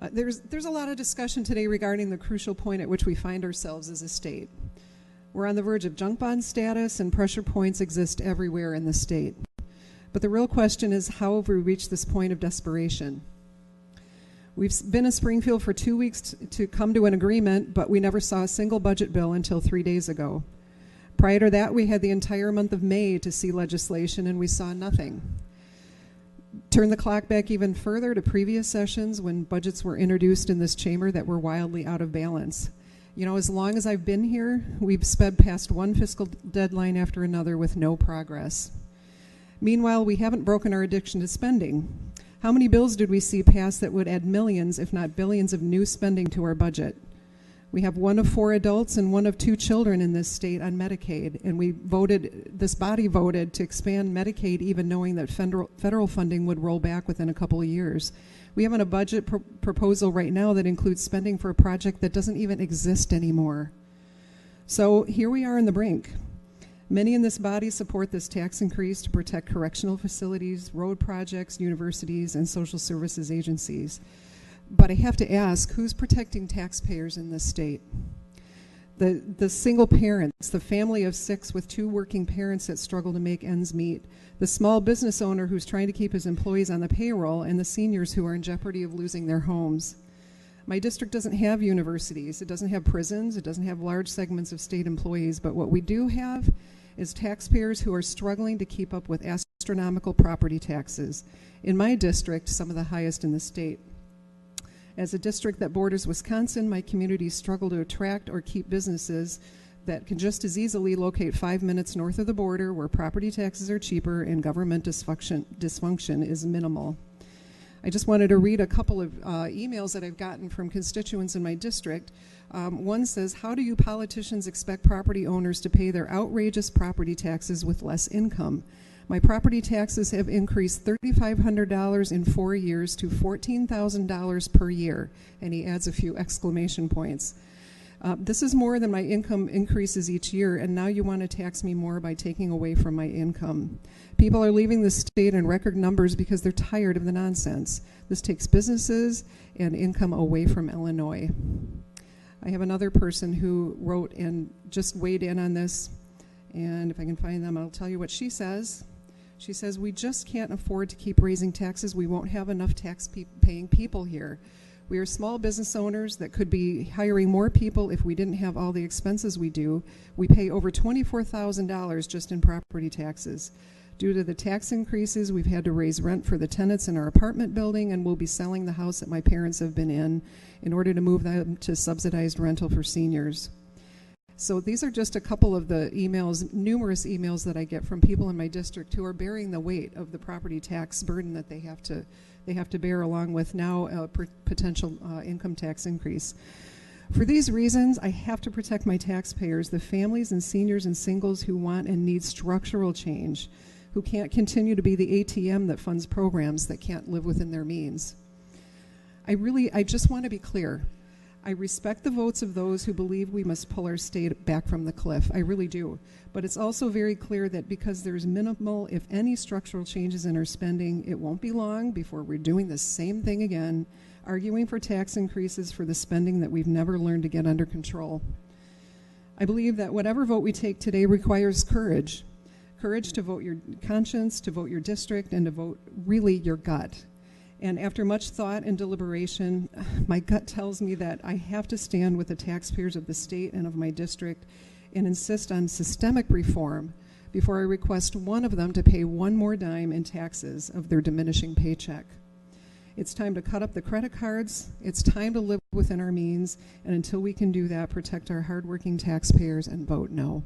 There's a lot of discussion today regarding the crucial point at which we find ourselves as a state. We're on the verge of junk bond status, and pressure points exist everywhere in the state. But the real question is, how have we reached this point of desperation? We've been in Springfield for 2 weeks to come to an agreement, but we never saw a single budget bill until 3 days ago. Prior to that, we had the entire month of May to see legislation, and we saw nothing. Turn the clock back even further to previous sessions when budgets were introduced in this chamber that were wildly out of balance. You know, as long as I've been here, we've sped past one fiscal deadline after another with no progress. Meanwhile, we haven't broken our addiction to spending. How many bills did we see pass that would add millions, if not billions, of new spending to our budget? We have 1 of 4 adults and 1 of 2 children in this state on Medicaid, and this body voted to expand Medicaid even knowing that federal funding would roll back within a couple of years. We have a budget proposal right now that includes spending for a project that doesn't even exist anymore. So here we are on the brink. Many in this body support this tax increase to protect correctional facilities, road projects, universities, and social services agencies. But I have to ask, who's protecting taxpayers in this state? The single parents, the family of 6 with 2 working parents that struggle to make ends meet, the small business owner who's trying to keep his employees on the payroll, and the seniors who are in jeopardy of losing their homes. My district doesn't have universities, it doesn't have prisons, it doesn't have large segments of state employees, but what we do have is taxpayers who are struggling to keep up with astronomical property taxes. In my district, some of the highest in the state. As a district that borders Wisconsin, my communities struggle to attract or keep businesses that can just as easily locate 5 minutes north of the border where property taxes are cheaper and government dysfunction is minimal. I just wanted to read a couple of emails that I've gotten from constituents in my district. One says, how do you politicians expect property owners to pay their outrageous property taxes with less income? My property taxes have increased $3,500 in 4 years to $14,000 per year. And he adds a few exclamation points. This is more than my income increases each year, and now you want to tax me more by taking away from my income. People are leaving the state in record numbers because they're tired of the nonsense. This takes businesses and income away from Illinois. I have another person who wrote and just weighed in on this, and if I can find them, I'll tell you what she says. She says, we just can't afford to keep raising taxes. We won't have enough tax-paying people here. We are small business owners that could be hiring more people if we didn't have all the expenses we do. We pay over $24,000 just in property taxes. Due to the tax increases, we've had to raise rent for the tenants in our apartment building, and we'll be selling the house that my parents have been in order to move them to subsidized rental for seniors. So these are just a couple of the emails, numerous emails that I get from people in my district who are bearing the weight of the property tax burden that they have to bear, along with now a potential income tax increase. For these reasons, I have to protect my taxpayers, the families and seniors and singles who want and need structural change, who can't continue to be the ATM that funds programs that can't live within their means. I just want to be clear. I respect the votes of those who believe we must pull our state back from the cliff. I really do. But it's also very clear that because there's minimal, if any, structural changes in our spending, it won't be long before we're doing the same thing again, arguing for tax increases for the spending that we've never learned to get under control. I believe that whatever vote we take today requires courage. Courage to vote your conscience, to vote your district, and to vote really your gut. And after much thought and deliberation, my gut tells me that I have to stand with the taxpayers of the state and of my district and insist on systemic reform before I request one of them to pay one more dime in taxes of their diminishing paycheck. It's time to cut up the credit cards. It's time to live within our means. And until we can do that, protect our hardworking taxpayers and vote no.